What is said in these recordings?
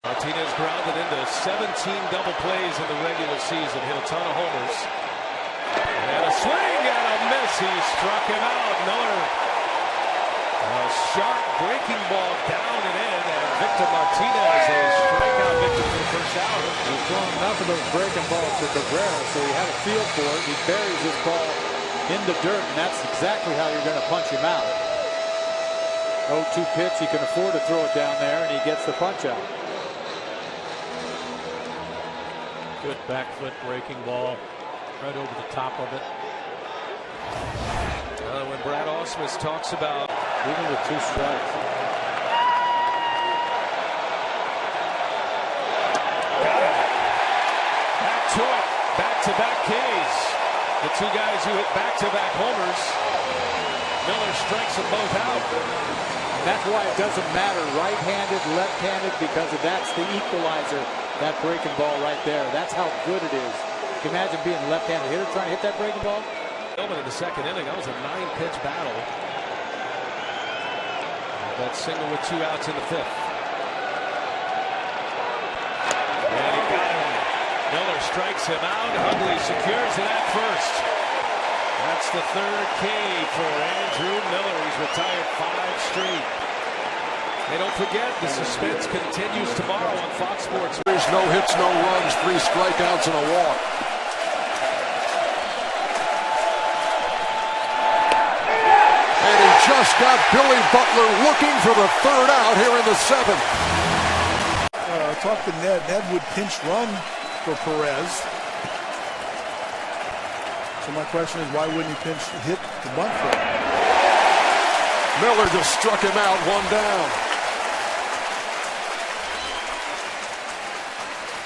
Martinez grounded into 17 double plays in the regular season, hit a ton of homers. And a swing and a miss. He struck him out. Miller, a sharp breaking ball down and in, and Victor Martinez, a strikeout victim for the first out. He's throwing enough of those breaking balls to Rivera, so he had a feel for it. He buries his ball in the dirt, and that's exactly how you're going to punch him out. 0-2 pitch, he can afford to throw it down there, and he gets the punch out. Good back foot breaking ball, right over the top of it. When Brad Ausmus talks about even with 2 strikes. Back to it. Back-to-back Ks. The 2 guys who hit back-to-back homers. Miller strikes them both out. And that's why it doesn't matter right-handed, left-handed, because that's the equalizer. That breaking ball right there. That's how good it is. You can imagine being a left-handed hitter trying to hit that breaking ball. In the second inning, that was a 9-pitch battle. That single with 2 outs in the 5th. And he got him. Miller strikes him out. Hundley secures it at first. That's the 3rd K for Andrew Miller. He's retired 5 straight. Hey, don't forget, the suspense continues tomorrow on Fox Sports. There's no hits, no runs, 3 strikeouts and a walk. And he just got Billy Butler looking for the 3rd out here in the 7th. Talk to Ned. Ned would pinch run for Perez. So my question is, why wouldn't he pinch hit the bunt for him? Miller just struck him out, 1 down.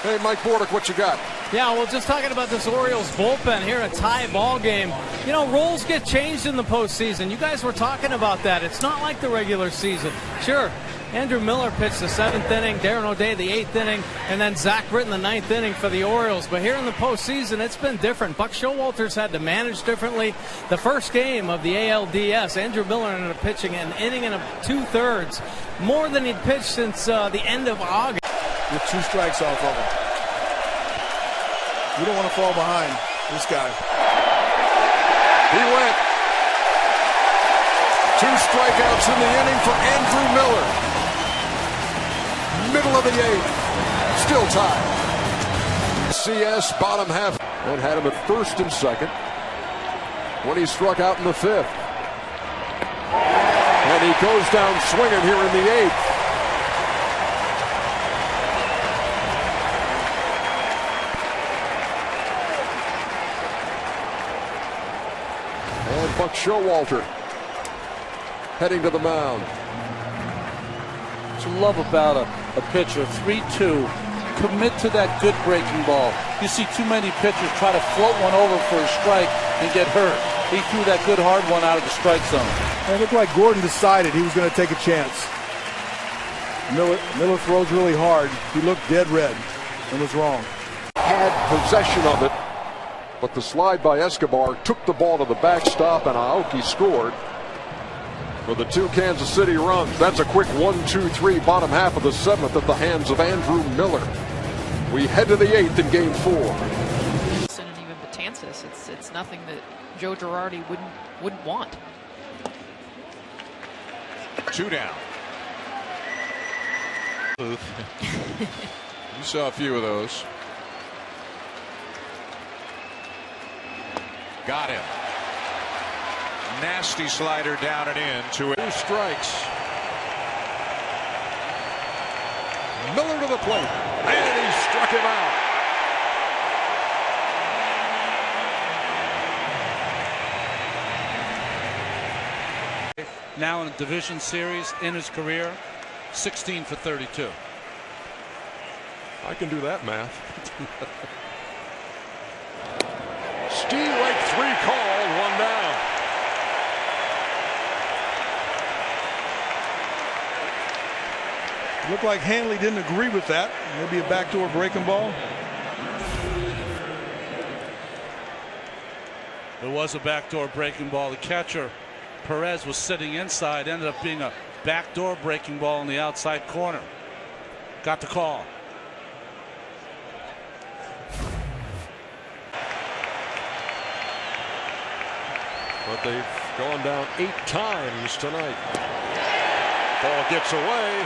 Hey, Mike Bordick, what you got? Yeah, well, just talking about this Orioles bullpen here, a tie ball game. You know, roles get changed in the postseason. You guys were talking about that. It's not like the regular season. Sure, Andrew Miller pitched the 7th inning, Darren O'Day the 8th inning, and then Zach Britton the 9th inning for the Orioles. But here in the postseason, it's been different. Buck Showalter's had to manage differently. The first game of the ALDS, Andrew Miller ended up pitching an inning and 2/3, more than he'd pitched since the end of August. With 2 strikes off of him. You don't want to fall behind this guy. He went. 2 strikeouts in the inning for Andrew Miller. Middle of the 8th. Still tied. CS bottom half. And had him at 1st and 2nd when he struck out in the 5th. And he goes down swinging here in the 8th. And Buck Showalter heading to the mound. What you love about a pitcher, 3-2, commit to that good breaking ball. You see too many pitchers try to float one over for a strike and get hurt. He threw that good hard one out of the strike zone. It looked like Gordon decided he was going to take a chance. Miller throws really hard. He looked dead red and was wrong. Had possession of it, but the slide by Escobar took the ball to the backstop, and Aoki scored for the 2 Kansas City runs. That's a quick 1-2-3 bottom half of the 7th at the hands of Andrew Miller. We head to the 8th in Game 4. And even Betances, it's nothing that Joe Girardi wouldn't want. 2 down. You saw a few of those. Got him. Nasty slider down and in. 2 strikes. Miller to the plate. And he struck him out. Now in a division series in his career, 16 for 32. I can do that math. Steve Lake 3 called, 1 down. Looked like Hanley didn't agree with that. Maybe a backdoor breaking ball. There was a backdoor breaking ball. The catcher, Perez, was sitting inside. Ended up being a backdoor breaking ball in the outside corner. got the call. But they've gone down 8 times tonight. Ball gets away.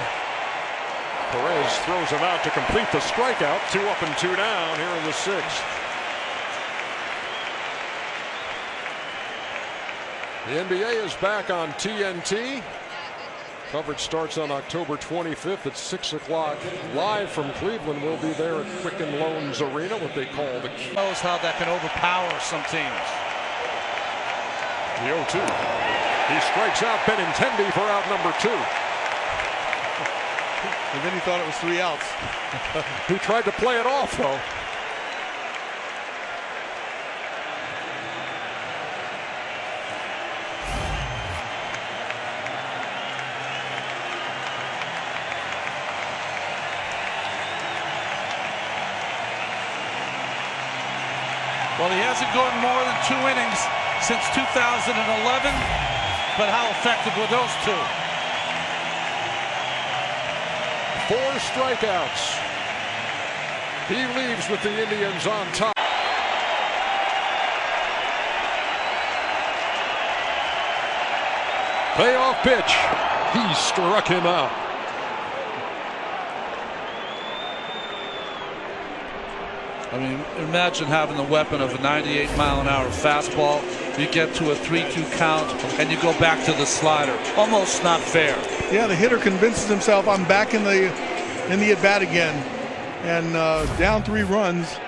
Perez throws him out to complete the strikeout. 2 up and 2 down here in the 6th. The NBA is back on TNT. Coverage starts on October 25th at 6 o'clock. Live from Cleveland, we'll be there at Quicken Loans Arena, what they call the... Knows how that can overpower some teams. The 0-2. He strikes out Benintendi for out number 2. And then he thought it was 3 outs. He tried to play it off, though. Well, he hasn't gone more than 2 innings since 2011, but how effective were those 2? 4 strikeouts. He leaves with the Indians on top. Payoff pitch. He struck him out. I mean, imagine having the weapon of a 98-mile-an-hour fastball. You get to a 3-2 count, and you go back to the slider. Almost not fair. Yeah, the hitter convinces himself, I'm back in the at-bat again. And down 3 runs,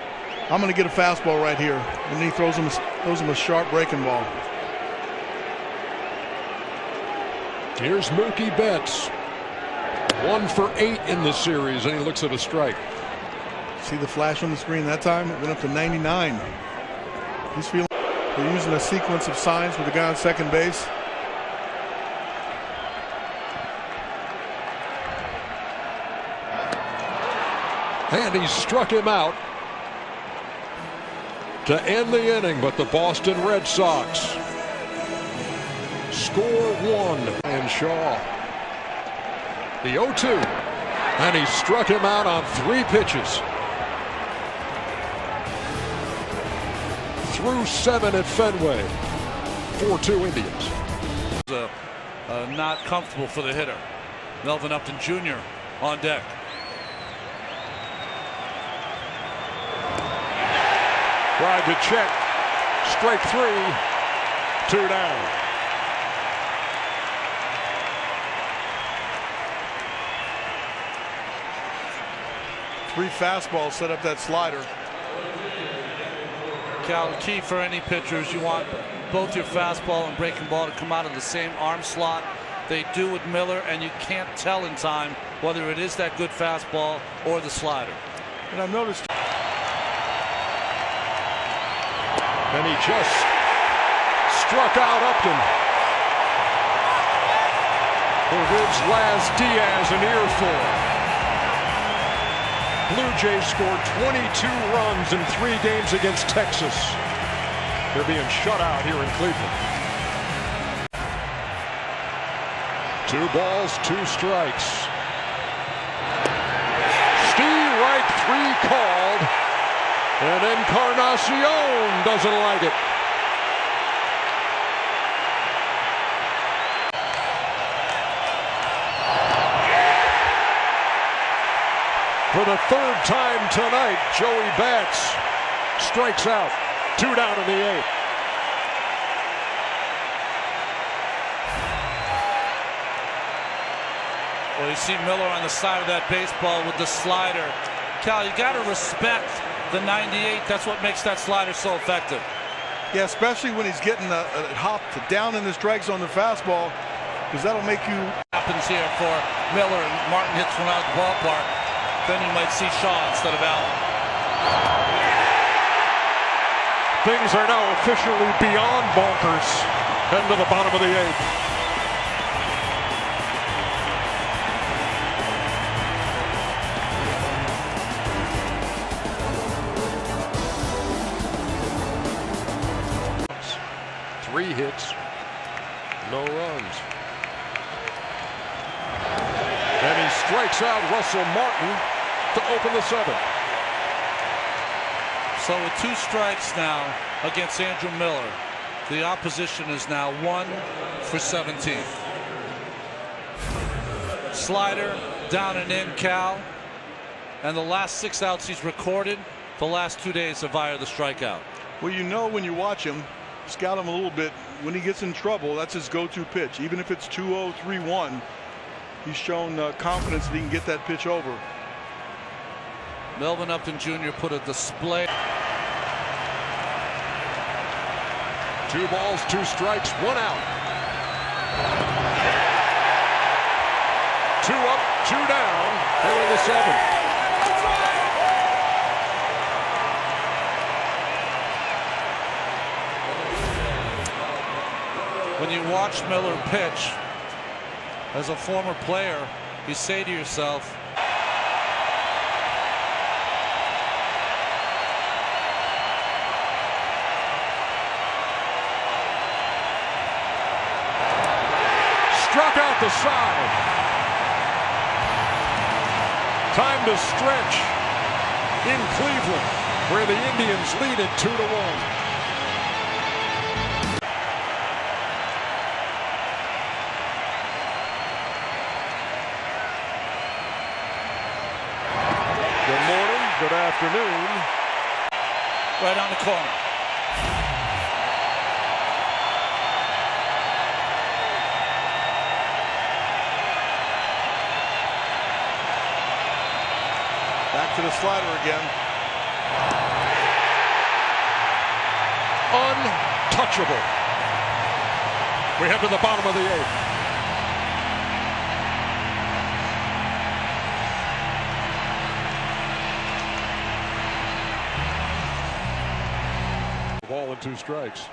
I'm going to get a fastball right here. And then he throws him a sharp breaking ball. Here's Mookie Betts. 1 for 8 in the series, and he looks at a strike. See the flash on the screen that time? It went up to 99. He's feeling. They're using a sequence of signs with the guy on second base. And he struck him out to end the inning, but the Boston Red Sox score 1. And Shaw. The 0-2. And he struck him out on 3 pitches. Through 7 at Fenway. 4-2 Indians. Not comfortable for the hitter. Melvin Upton Jr. on deck. Tried to check. Strike 3. 2 down. Three fastballs set up that slider. Cal, key for any pitchers, you want both your fastball and breaking ball to come out of the same arm slot. They do with Miller, and you can't tell in time whether it is that good fastball or the slider. And I've noticed. And he just struck out Upton. Who gives Laz Diaz an earful. Blue Jays scored 22 runs in 3 games against Texas. They're being shut out here in Cleveland. 2 balls, 2 strikes. Steve Reich 3 called. And Encarnacion doesn't like it. For the 3rd time tonight, Joey Bats strikes out. 2 down in the 8th. Well, you see Miller on the side of that baseball with the slider. Cal, you got to respect the 98. That's what makes that slider so effective. Yeah, especially when he's getting a hop down in the strike zone, the fastball, because that'll make you. Happens here for Miller, and Martin hits one out of the ballpark. Then you might see Shaw instead of Allen. Things are now officially beyond bonkers. Head to the bottom of the 8th. Three hits, no runs. And he strikes out Russell Martin to open the 7th. So with 2 strikes now against Andrew Miller, the opposition is now 1 for 17. Slider down and in, Cal. And the last 6 outs he's recorded the last 2 days are via the strikeout. Well, you know, when you watch him, scout him a little bit, when he gets in trouble, that's his go-to pitch. Even if it's 2-0, 3-1, he's shown confidence that he can get that pitch over. Melvin Upton Jr. put a display. 2 balls, 2 strikes, 1 out. 2 up, 2 down. Here in the 7th. When you watch Miller pitch, as a former player, you say to yourself, struck out the side. Time to stretch in Cleveland, where the Indians lead it 2-1. Good afternoon. Right on the corner. Back to the slider again. Untouchable. We head to the bottom of the 8th. Ball and 2 strikes.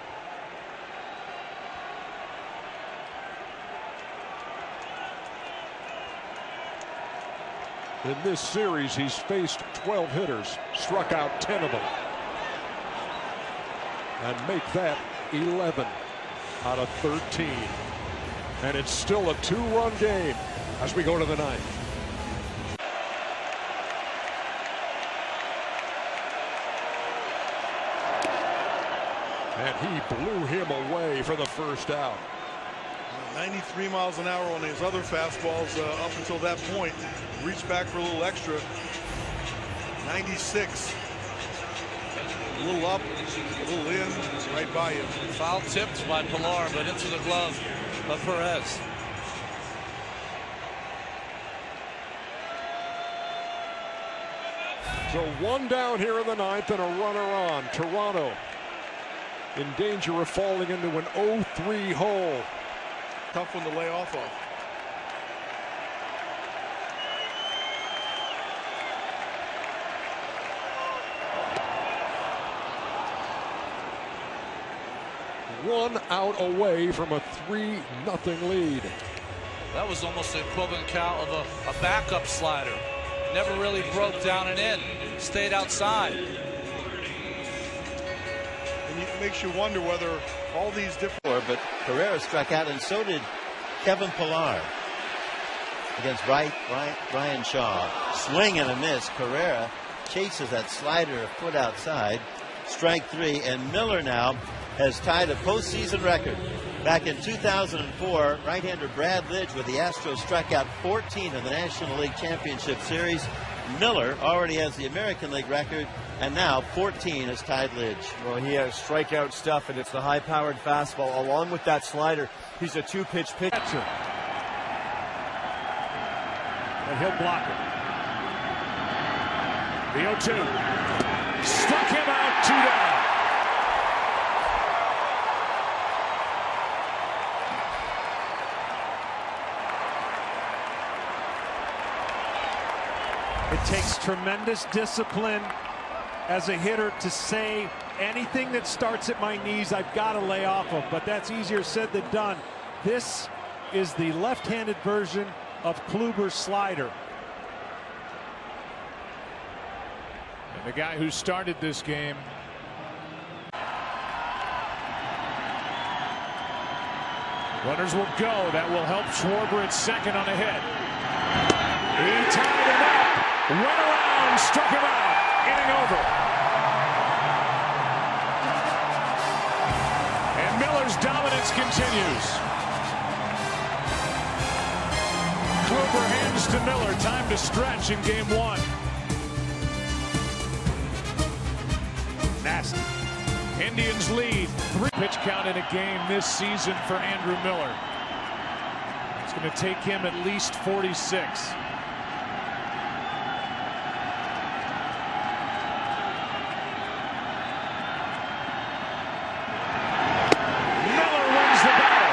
In this series, he's faced 12 hitters, struck out 10 of them, and make that 11 out of 13. And it's still a 2-run game as we go to the 9th. And he blew him away for the first out. 93 miles an hour on his other fastballs up until that point. Reached back for a little extra. 96. A little up, a little in, right by him. Foul tipped by Pilar, but into the glove of Perez. So 1 down here in the 9th and a runner on. Toronto in danger of falling into an 0-3 hole. Tough one to lay off of. One out away from a 3-0 lead. That was almost the equivalent count of a backup slider. Never really broke down and in. Stayed outside. And it makes you wonder whether all these different... But Carrera struck out, and so did Kevin Pilar against Ryan Shaw. Swing and a miss. Carrera chases that slider a foot outside. Strike 3, and Miller now has tied a postseason record. Back in 2004, right-hander Brad Lidge with the Astros struck out 14 in the National League Championship Series. Miller already has the American League record, and now 14 has tied Lidge. Well, he has strikeout stuff, and it's the high-powered fastball along with that slider. He's a 2-pitch pitcher. And he'll block it. The 0-2. Struck him out, 2 down. It takes tremendous discipline as a hitter to say anything that starts at my knees I've got to lay off of, but that's easier said than done. This is the left-handed version of Kluber's slider. And the guy who started this game. Runners will go. That will help Schwarber at second on a hit. He tied him up, went around, struck him out, inning over. And Miller's dominance continues. Kluber hands to Miller, time to stretch in game one. Nasty. Indians lead. 3-pitch count in a game this season for Andrew Miller. It's going to take him at least 46. Miller wins the battle.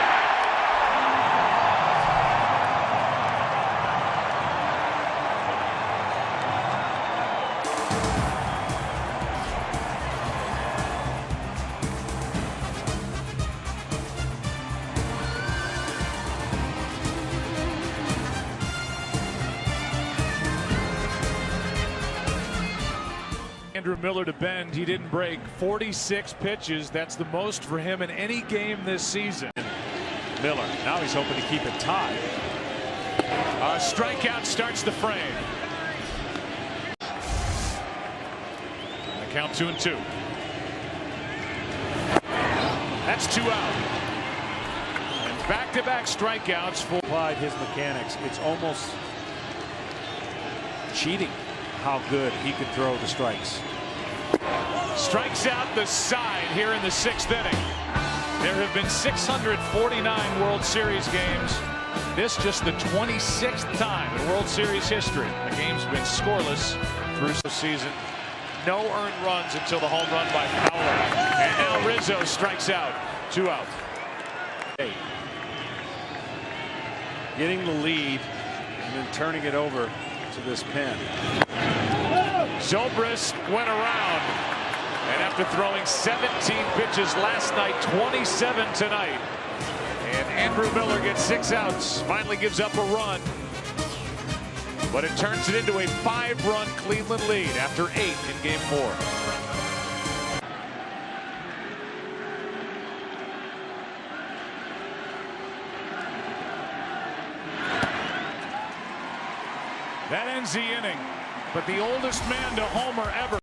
Andrew Miller to bend. He didn't break 46 pitches. That's the most for him in any game this season. Miller, now he's hoping to keep it tied. A strikeout starts the frame. The count 2-2. That's 2 out. And back-to-back strikeouts for applied his mechanics. It's almost cheating how good he could throw the strikes. Strikes out the side here in the 6th inning. There have been 649 World Series games. This just the 26th time in World Series history. The game's been scoreless through the season. No earned runs until the home run by Fowler. And now Rizzo strikes out. 2 out. Getting the lead and then turning it over to this pen. Zobrist went around, and after throwing 17 pitches last night, 27 tonight, and Andrew Miller gets 6 outs, finally gives up a run, but it turns it into a 5-run Cleveland lead after 8 in game 4. That ends the inning, but the oldest man to homer ever